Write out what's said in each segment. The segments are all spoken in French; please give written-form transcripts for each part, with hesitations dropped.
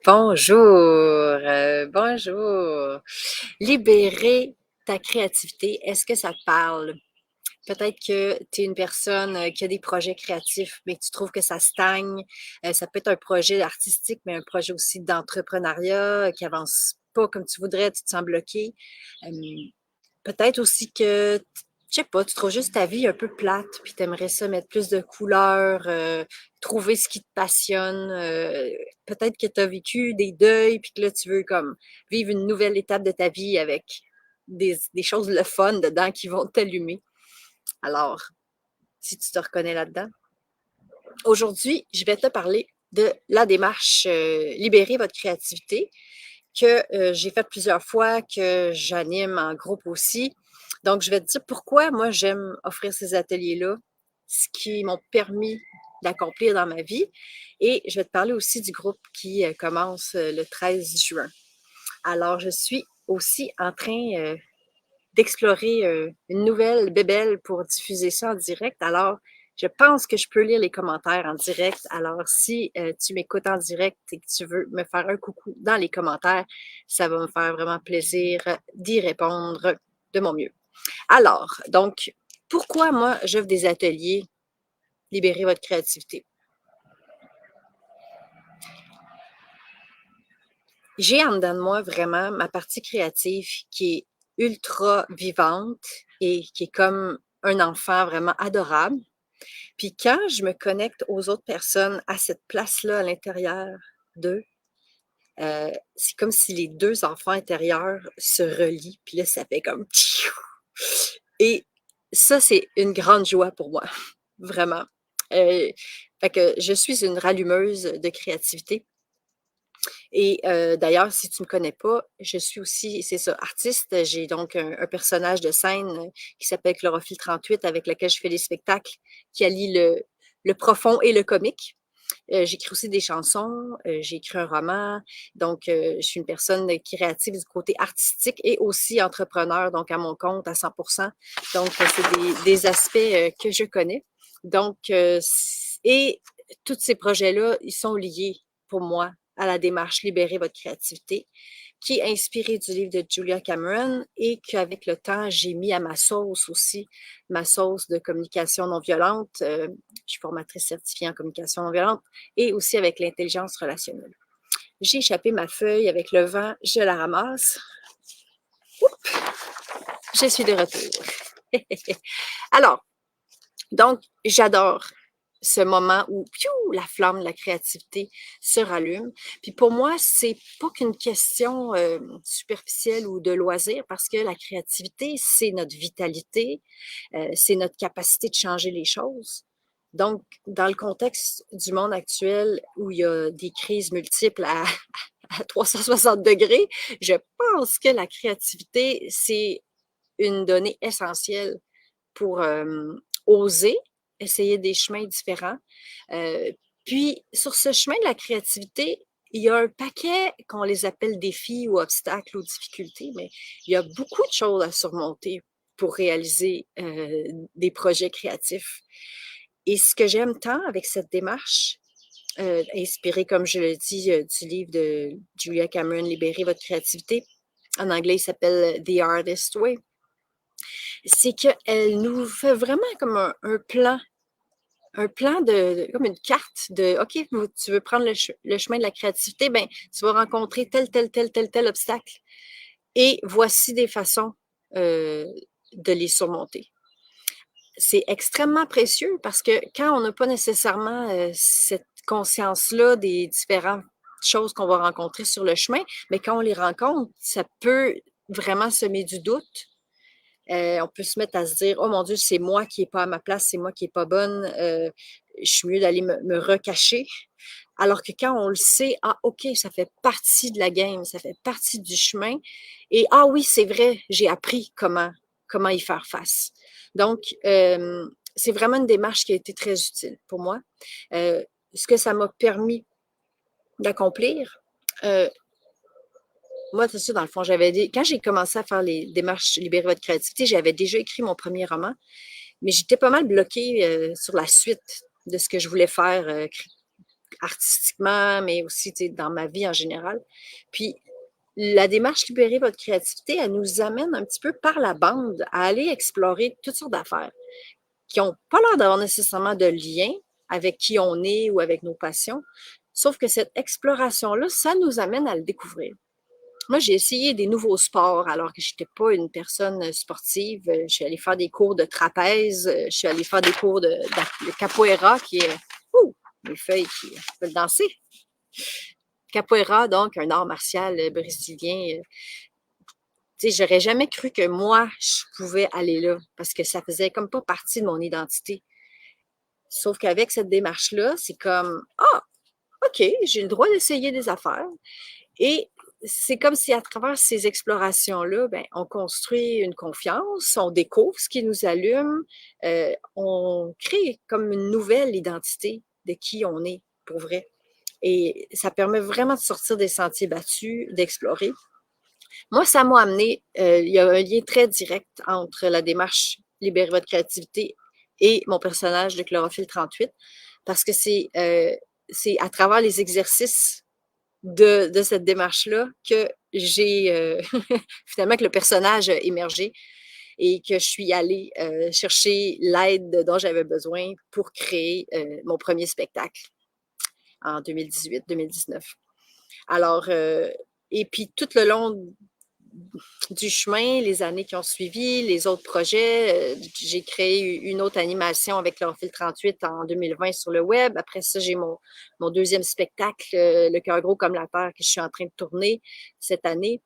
Bonjour, bonjour. Libérer ta créativité, est-ce que ça te parle? Peut-être que tu es une personne qui a des projets créatifs, mais que tu trouves que ça stagne. Ça peut être un projet artistique, mais un projet aussi d'entrepreneuriat qui avance pas comme tu voudrais, tu te sens bloqué. Euh, Peut-être aussi que, je sais pas, tu trouves juste ta vie un peu plate, puis tu aimerais ça mettre plus de couleurs, trouver ce qui te passionne. Peut-être que tu as vécu des deuils, puis que là, tu veux comme vivre une nouvelle étape de ta vie avec des choses le fun dedans qui vont t'allumer. Alors, si tu te reconnais là-dedans. Aujourd'hui, je vais te parler de la démarche Libérer votre créativité que j'ai fait plusieurs fois, que j'anime en groupe aussi. Donc, je vais te dire pourquoi moi j'aime offrir ces ateliers-là, ce qui m'ont permis d'accomplir dans ma vie. Et je vais te parler aussi du groupe qui commence le 13 juin. Alors, je suis aussi en train d'explorer une nouvelle bébelle pour diffuser ça en direct. Alors, je pense que je peux lire les commentaires en direct. Alors, si tu m'écoutes en direct et que tu veux me faire un coucou dans les commentaires, ça va me faire vraiment plaisir d'y répondre de mon mieux. Alors, donc, pourquoi moi j'offre des ateliers Libérer votre créativité? J'ai en dedans de moi vraiment ma partie créative qui est ultra vivante et qui est comme un enfant vraiment adorable. Puis quand je me connecte aux autres personnes à cette place-là à l'intérieur d'eux, c'est comme si les 2 enfants intérieurs se relient, puis là, ça fait comme et ça, c'est une grande joie pour moi, vraiment. Fait que je suis une rallumeuse de créativité et d'ailleurs, si tu me connais pas, je suis aussi, c'est ça, artiste. J'ai donc un personnage de scène qui s'appelle Chlorophylle 38 avec lequel je fais des spectacles qui allient le profond et le comique. J'écris aussi des chansons, j'ai écrit un roman. Donc, je suis une personne créative du côté artistique et aussi entrepreneur, donc à mon compte à 100. Donc, c'est des aspects que je connais. Donc, et tous ces projets-là, ils sont liés pour moi à la démarche Libérer votre créativité, qui est inspirée du livre de Julia Cameron et qu'avec le temps, j'ai mis à ma sauce aussi, ma sauce de communication non violente. Je suis formatrice certifiée en communication non violente et aussi avec l'intelligence relationnelle. J'ai échappé ma feuille avec le vent, je la ramasse. Je suis de retour. Alors, donc, j'adore ce moment où piou, la flamme de la créativité se rallume. Puis pour moi, c'est pas qu'une question superficielle ou de loisir, parce que la créativité, c'est notre vitalité, c'est notre capacité de changer les choses. Donc, dans le contexte du monde actuel où il y a des crises multiples à 360 degrés, je pense que la créativité, c'est une donnée essentielle pour oser essayer des chemins différents. Euh, Puis, sur ce chemin de la créativité, il y a un paquet qu'on les appelle défis ou obstacles ou difficultés, mais il y a beaucoup de choses à surmonter pour réaliser des projets créatifs. Et ce que j'aime tant avec cette démarche, inspirée, comme je le dis, du livre de Julia Cameron, Libérez votre créativité, en anglais, il s'appelle The Artist Way, c'est qu'elle nous fait vraiment comme un plan comme une carte de, OK, tu veux prendre le chemin de la créativité, ben, tu vas rencontrer tel obstacle. Et voici des façons euh, de les surmonter. C'est extrêmement précieux parce que quand on n'a pas nécessairement cette conscience-là des différentes choses qu'on va rencontrer sur le chemin, mais quand on les rencontre, ça peut vraiment semer du doute. On peut se mettre à se dire, oh mon Dieu, c'est moi qui n'ai pas à ma place, c'est moi qui n'ai pas bonne, je suis mieux d'aller me recacher. Alors que quand on le sait, ah ok, ça fait partie de la game, ça fait partie du chemin. Et ah oui, c'est vrai, j'ai appris comment y faire face. Donc, c'est vraiment une démarche qui a été très utile pour moi. Ce que ça m'a permis d'accomplir, euh, moi, c'est ça, dans le fond, quand j'ai commencé à faire les démarches Libérer votre créativité, j'avais déjà écrit mon premier roman, mais j'étais pas mal bloquée sur la suite de ce que je voulais faire artistiquement, mais aussi dans ma vie en général. Puis, la démarche Libérer votre créativité, elle nous amène un petit peu par la bande à aller explorer toutes sortes d'affaires qui n'ont pas l'air d'avoir nécessairement de lien avec qui on est ou avec nos passions. Sauf que cette exploration-là, ça nous amène à le découvrir. Moi, j'ai essayé des nouveaux sports alors que je n'étais pas une personne sportive. Je suis allée faire des cours de trapèze, je suis allée faire des cours de capoeira, qui est, mes feuilles qui veulent danser. Capoeira, donc, un art martial brésilien. Tu sais, j'aurais jamais cru que moi, je pouvais aller là, parce que ça faisait comme pas partie de mon identité. Sauf qu'avec cette démarche-là, c'est comme, ah, OK, j'ai le droit d'essayer des affaires. Et c'est comme si à travers ces explorations-là, ben, on construit une confiance, on découvre ce qui nous allume, on crée comme une nouvelle identité de qui on est pour vrai. Et ça permet vraiment de sortir des sentiers battus, d'explorer. Moi, ça m'a amené, il y a un lien très direct entre la démarche Libérer votre créativité et mon personnage de Chlorophylle 38, parce que c'est à travers les exercices de cette démarche-là que j'ai finalement que le personnage a émergé et que je suis allée chercher l'aide dont j'avais besoin pour créer mon premier spectacle en 2018-2019. Alors, et puis tout le long du chemin, les années qui ont suivi, les autres projets. J'ai créé une autre animation avec Chlorophylle 38 en 2020 sur le web. Après ça, j'ai mon deuxième spectacle, Le cœur gros comme la terre, que je suis en train de tourner cette année.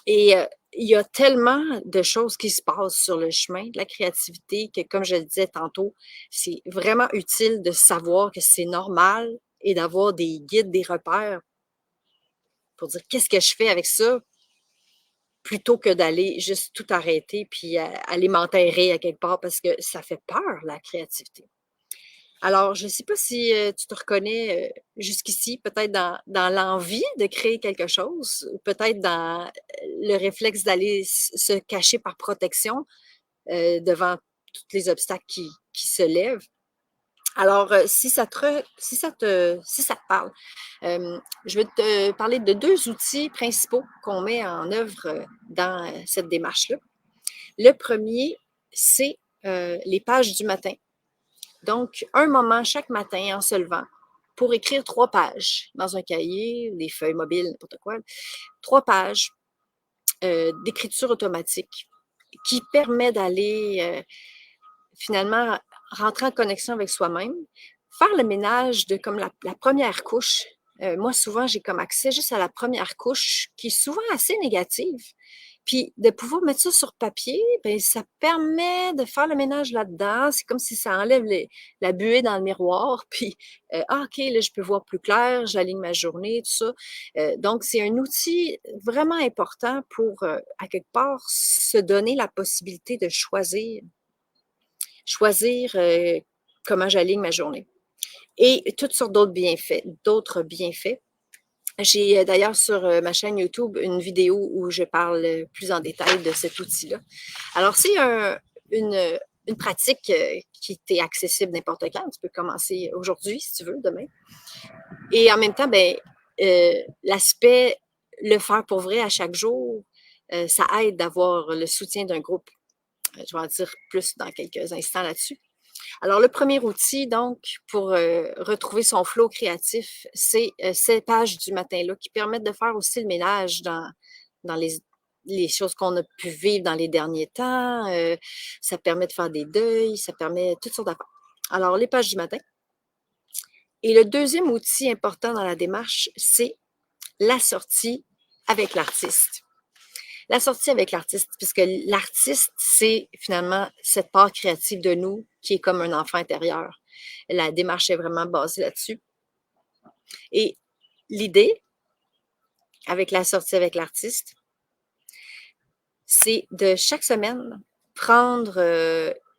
Et il y a tellement de choses qui se passent sur le chemin de la créativité que, comme je le disais tantôt, c'est vraiment utile de savoir que c'est normal et d'avoir des guides, des repères pour dire qu'est-ce que je fais avec ça, plutôt que d'aller juste tout arrêter puis aller m'enterrer à quelque part parce que ça fait peur, la créativité. Alors, je ne sais pas si tu te reconnais jusqu'ici, peut-être dans l'envie de créer quelque chose, ou peut-être dans le réflexe d'aller se cacher par protection devant tous les obstacles qui se lèvent. Alors, si ça te parle, je vais te parler de deux outils principaux qu'on met en œuvre dans cette démarche-là. Le premier, c'est les pages du matin. Donc, un moment chaque matin en se levant pour écrire 3 pages dans un cahier, des feuilles mobiles, n'importe quoi. 3 pages d'écriture automatique qui permet d'aller finalement rentrer en connexion avec soi-même, faire le ménage de comme la première couche. Moi, souvent, j'ai comme accès juste à la première couche qui est souvent assez négative. Puis de pouvoir mettre ça sur papier, bien, ça permet de faire le ménage là-dedans. C'est comme si ça enlève la buée dans le miroir. Puis, OK, là, je peux voir plus clair, j'aligne ma journée, tout ça. Donc, c'est un outil vraiment important pour, à quelque part, se donner la possibilité de choisir comment j'aligne ma journée. Et toutes sortes d'autres bienfaits. J'ai d'ailleurs sur ma chaîne YouTube une vidéo où je parle plus en détail de cet outil-là. Alors, c'est une pratique qui t'est accessible n'importe quand. Tu peux commencer aujourd'hui, si tu veux, demain. Et en même temps, ben, l'aspect le faire pour vrai à chaque jour, ça aide d'avoir le soutien d'un groupe. Je vais en dire plus dans quelques instants là-dessus. Alors, le premier outil, donc, pour retrouver son flow créatif, c'est ces pages du matin-là qui permettent de faire aussi le ménage dans les choses qu'on a pu vivre dans les derniers temps. Ça permet de faire des deuils, ça permet toutes sortes d'affaires. Alors, les pages du matin. Et le deuxième outil important dans la démarche, c'est la sortie avec l'artiste. La sortie avec l'artiste, puisque l'artiste, c'est finalement cette part créative de nous qui est comme un enfant intérieur. La démarche est vraiment basée là-dessus. Et l'idée, avec la sortie avec l'artiste, c'est de chaque semaine prendre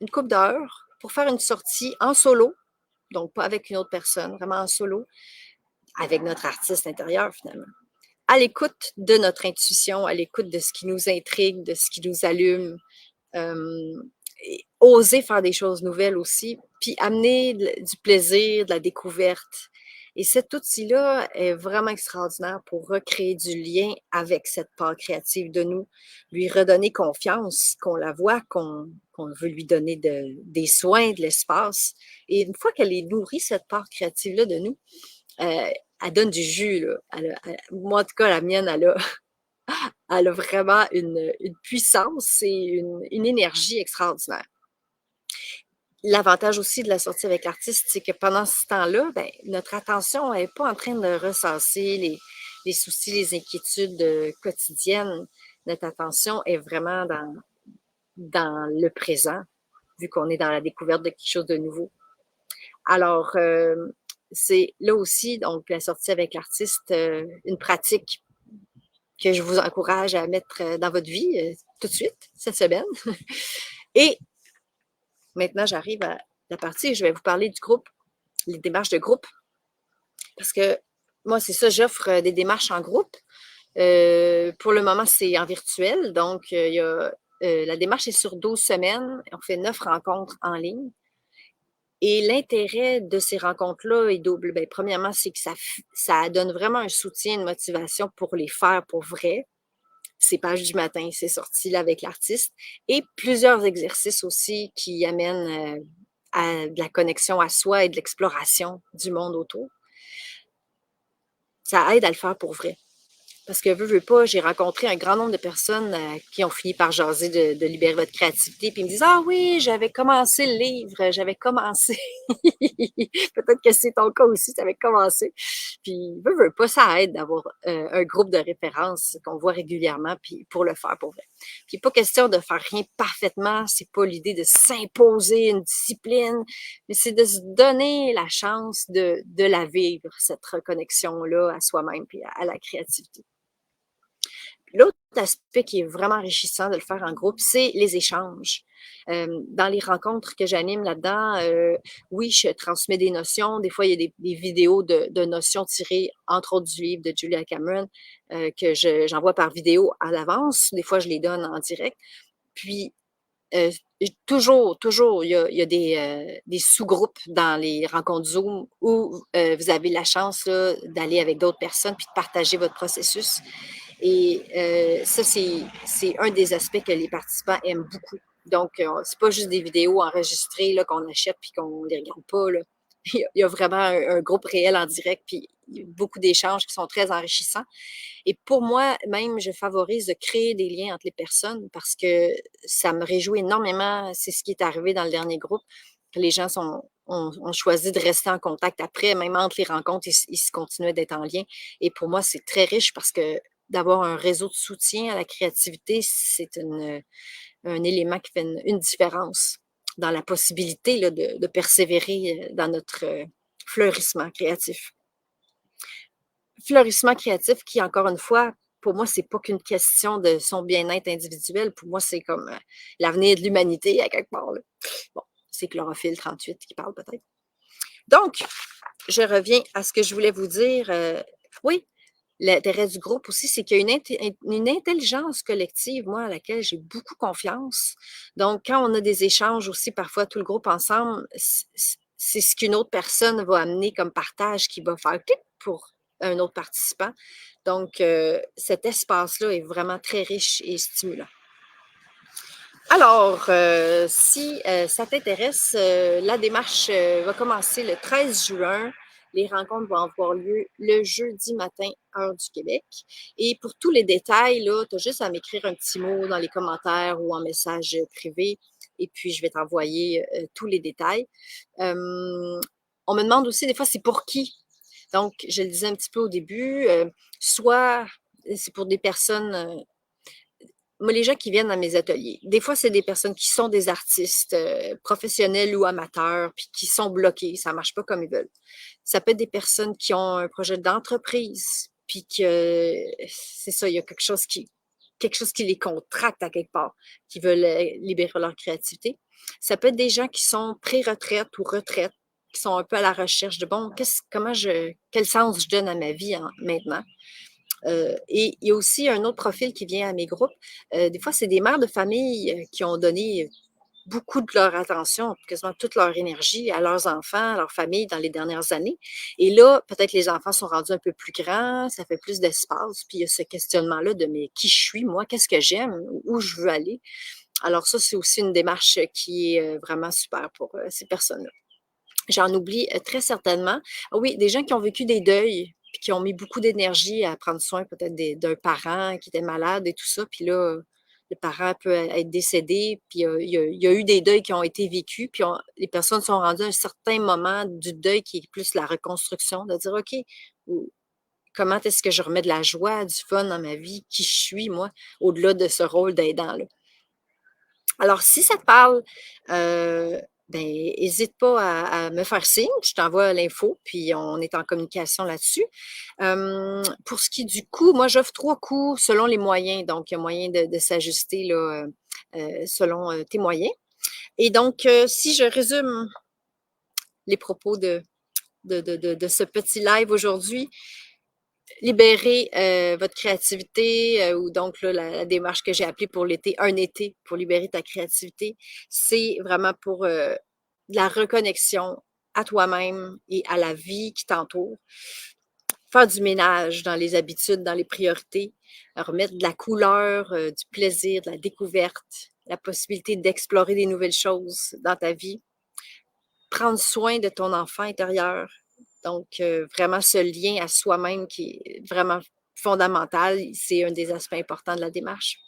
une couple d'heures pour faire une sortie en solo, donc pas avec une autre personne, vraiment en solo, avec notre artiste intérieur finalement. À l'écoute de notre intuition, à l'écoute de ce qui nous intrigue, de ce qui nous allume, oser faire des choses nouvelles aussi, puis amener du plaisir, de la découverte, Et cet outil-là est vraiment extraordinaire pour recréer du lien avec cette part créative de nous, lui redonner confiance, qu'on la voit, qu'on veut lui donner des soins, de l'espace. Et une fois qu'elle est nourrie, cette part créative-là de nous, elle donne du jus. Là. Moi, en tout cas, la mienne, elle a vraiment une puissance et une énergie extraordinaire. L'avantage aussi de la sortie avec l'artiste, c'est que pendant ce temps-là, ben, notre attention n'est pas en train de ressasser les soucis, les inquiétudes quotidiennes. Notre attention est vraiment dans le présent, vu qu'on est dans la découverte de quelque chose de nouveau. Alors, c'est là aussi, donc, la sortie avec l'artiste, une pratique que je vous encourage à mettre dans votre vie tout de suite, cette semaine. Et maintenant, j'arrive à la partie où je vais vous parler du groupe, les démarches de groupe. Parce que moi, c'est ça, j'offre des démarches en groupe. Pour le moment, c'est en virtuel. Donc, la démarche est sur 12 semaines. On fait 9 rencontres en ligne. Et l'intérêt de ces rencontres-là est double. Bien, premièrement, c'est que ça donne vraiment un soutien, une motivation pour les faire pour vrai. C'est Page du matin, c'est sorti là avec l'artiste. Et plusieurs exercices aussi qui amènent à de la connexion à soi et de l'exploration du monde autour. Ça aide à le faire pour vrai. Parce que veux pas, j'ai rencontré un grand nombre de personnes qui ont fini par jaser de libérer votre créativité, puis ils me disent ah oui, j'avais commencé le livre, j'avais commencé. Peut-être que c'est ton cas aussi, tu avais commencé. Puis veux pas, ça aide d'avoir un groupe de référence qu'on voit régulièrement, puis pour le faire pour vrai. Puis pas question de faire rien parfaitement, c'est pas l'idée de s'imposer une discipline, mais c'est de se donner la chance de la vivre, cette reconnexion-là à soi-même puis à la créativité. L'autre aspect qui est vraiment enrichissant de le faire en groupe, c'est les échanges. Dans les rencontres que j'anime là-dedans, oui, je transmets des notions. Des fois, il y a des vidéos de notions tirées, entre autres, du livre de Julia Cameron, que j'envoie par vidéo à l'avance. Des fois, je les donne en direct. Puis, toujours, il y a des sous-groupes dans les rencontres Zoom où vous avez la chance d'aller avec d'autres personnes puis de partager votre processus. Et ça, c'est un des aspects que les participants aiment beaucoup. Donc, c'est pas juste des vidéos enregistrées là, qu'on achète puis qu'on ne les regarde pas. Là. Il y a vraiment un groupe réel en direct, puis il y a beaucoup d'échanges qui sont très enrichissants. Et pour moi, même, je favorise de créer des liens entre les personnes parce que ça me réjouit énormément. C'est ce qui est arrivé dans le dernier groupe. Les gens ont choisi de rester en contact après, même entre les rencontres, ils se continuaient d'être en lien. Et pour moi, c'est très riche parce que d'avoir un réseau de soutien à la créativité, c'est un élément qui fait une différence dans la possibilité là, de persévérer dans notre fleurissement créatif. Fleurissement créatif qui, encore une fois, pour moi, c'est pas qu'une question de son bien-être individuel. Pour moi, c'est comme l'avenir de l'humanité à quelque part. Là. Bon, c'est Chlorophylle 38 qui parle peut-être. Donc, je reviens à ce que je voulais vous dire. Oui, l'intérêt du groupe aussi, c'est qu'il y a une intelligence collective, moi, à laquelle j'ai beaucoup confiance. Donc, quand on a des échanges aussi, parfois tout le groupe ensemble, c'est ce qu'une autre personne va amener comme partage qui va faire clic pour un autre participant. Donc, cet espace-là est vraiment très riche et stimulant. Alors, si ça t'intéresse, la démarche va commencer le 13 juin. Les rencontres vont avoir lieu le jeudi matin, heure du Québec. Et pour tous les détails, tu as juste à m'écrire un petit mot dans les commentaires ou en message privé. Et puis, je vais t'envoyer tous les détails. On me demande aussi des fois, c'est pour qui? Donc, je le disais un petit peu au début, soit c'est pour des personnes moi, les gens qui viennent à mes ateliers, des fois, c'est des personnes qui sont des artistes professionnels ou amateurs, puis qui sont bloqués, ça ne marche pas comme ils veulent. Ça peut être des personnes qui ont un projet d'entreprise, puis que c'est ça, il y a quelque chose qui les contracte à quelque part, qui veulent libérer leur créativité. Ça peut être des gens qui sont pré-retraite ou retraite, qui sont un peu à la recherche de bon, quel sens je donne à ma vie maintenant. Et il y a aussi un autre profil qui vient à mes groupes. Des fois, c'est des mères de famille qui ont donné beaucoup de leur attention, quasiment toute leur énergie à leurs enfants, à leur famille dans les dernières années. Et là, peut-être les enfants sont rendus un peu plus grands, ça fait plus d'espace, puis il y a ce questionnement-là de mais qui je suis, moi, qu'est-ce que j'aime, où je veux aller. Alors ça, c'est aussi une démarche qui est vraiment super pour ces personnes-là. J'en oublie très certainement. Ah oui, des gens qui ont vécu des deuils, puis qui ont mis beaucoup d'énergie à prendre soin peut-être d'un parent qui était malade et tout ça. Puis là, le parent peut être décédé, puis il y a eu des deuils qui ont été vécus, puis les personnes sont rendues à un certain moment du deuil qui est plus la reconstruction, de dire, OK, comment est-ce que je remets de la joie, du fun dans ma vie, qui je suis, moi, au-delà de ce rôle d'aidant-là. Alors, si ça te parle, ben, hésite pas à me faire signe, je t'envoie l'info, puis on est en communication là-dessus. Pour ce qui est du coût, moi, j'offre 3 coûts selon les moyens, donc il y a moyen de s'ajuster là, selon, tes moyens. Et donc, si je résume les propos de ce petit live aujourd'hui, libérer votre créativité ou donc là, la démarche que j'ai appelée pour l'été, un été pour libérer ta créativité, c'est vraiment pour de la reconnexion à toi-même et à la vie qui t'entoure. Faire du ménage dans les habitudes, dans les priorités, remettre de la couleur, du plaisir, de la découverte, la possibilité d'explorer des nouvelles choses dans ta vie. Prendre soin de ton enfant intérieur. Donc, vraiment ce lien à soi-même qui est vraiment fondamental, c'est un des aspects importants de la démarche.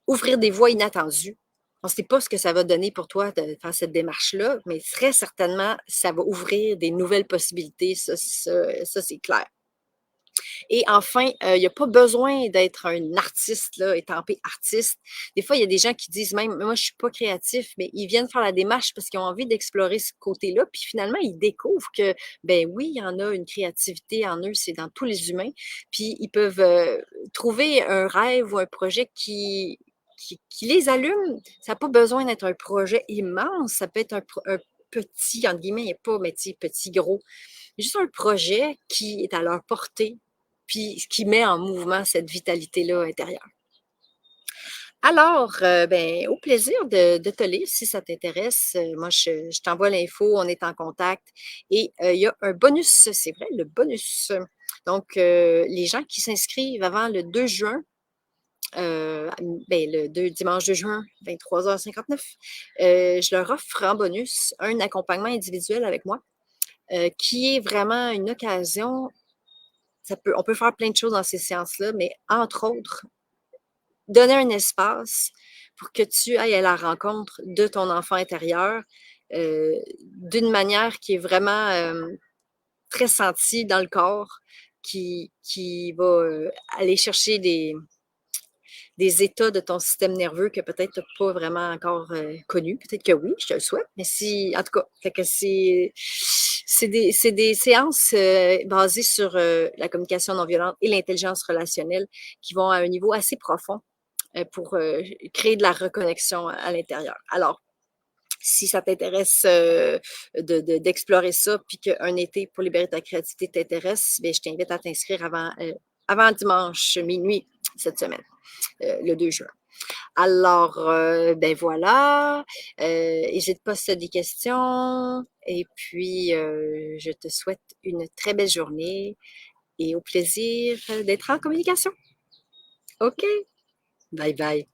Ouvrir des voies inattendues. On ne sait pas ce que ça va donner pour toi de faire cette démarche-là, mais très certainement, ça va ouvrir des nouvelles possibilités, ça c'est clair. Et enfin, il n'y a pas besoin d'être un artiste, là, étampé artiste. Des fois, il y a des gens qui disent même, moi, je ne suis pas créatif, mais ils viennent faire la démarche parce qu'ils ont envie d'explorer ce côté-là. Puis finalement, ils découvrent que, ben oui, il y en a une créativité en eux, c'est dans tous les humains. Puis ils peuvent trouver un rêve ou un projet qui les allume. Ça n'a pas besoin d'être un projet immense. Ça peut être un petit, entre guillemets, il n'y a pas, mais petit, gros. Juste un projet qui est à leur portée, puis qui met en mouvement cette vitalité-là intérieure. Alors, ben, au plaisir de te lire si ça t'intéresse. Moi, je t'envoie l'info, on est en contact. Et il y a un bonus, c'est vrai, le bonus. Donc, les gens qui s'inscrivent avant le 2 juin, ben, dimanche 2 juin, 23h59, je leur offre en bonus un accompagnement individuel avec moi, qui est vraiment une occasion. On peut faire plein de choses dans ces séances-là, mais entre autres, donner un espace pour que tu ailles à la rencontre de ton enfant intérieur d'une manière qui est vraiment très sentie dans le corps, qui va aller chercher des états de ton système nerveux que peut-être tu n'as pas vraiment encore connus. Peut-être que oui, je te le souhaite, mais si, en tout cas, fait que c'est des séances basées sur la communication non violente et l'intelligence relationnelle qui vont à un niveau assez profond pour créer de la reconnexion à l'intérieur. Alors, si ça t'intéresse d'explorer ça, puis qu'un été pour libérer ta créativité t'intéresse, bien, je t'invite à t'inscrire avant dimanche minuit cette semaine, le 2 juin. Alors, ben voilà, n'hésite pas si tu as des questions. Et puis, je te souhaite une très belle journée et au plaisir d'être en communication. OK? Bye bye.